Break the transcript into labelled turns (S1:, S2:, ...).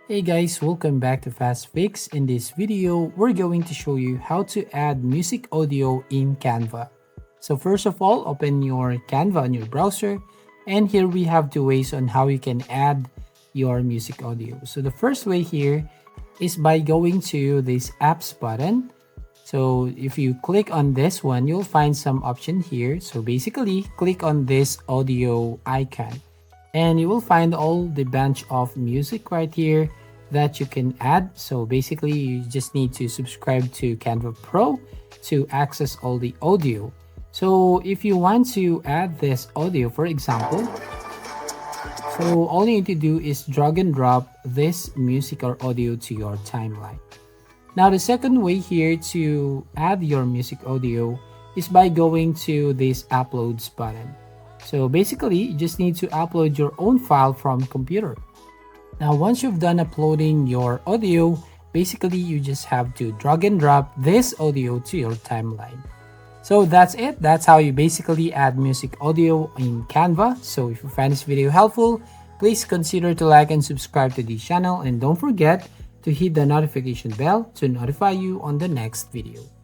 S1: Hey guys, welcome back to Fast Fix. In this video, we're going to show you how to add music audio in Canva. So first of all, open your Canva on your browser, and here we have two ways on how you can add your music audio. So the first way here is by going to this apps button. So if you click on this one, you'll find some option here. So basically, click on this audio icon and you will find all the bunch of music right here that you can add. So basically you just need to subscribe to Canva Pro to access all the audio. So if you want to add this audio, for example, so all you need to do is drag and drop this music or audio to your timeline. Now the second way here to add your music audio is by going to this uploads button. So basically, you just need to upload your own file from computer. Now, once you've done uploading your audio, basically you just have to drag and drop this audio to your timeline. So that's it. That's how you basically add music audio in Canva. So if you find this video helpful, please consider to like and subscribe to this channel, and don't forget to hit the notification bell to notify you on the next video.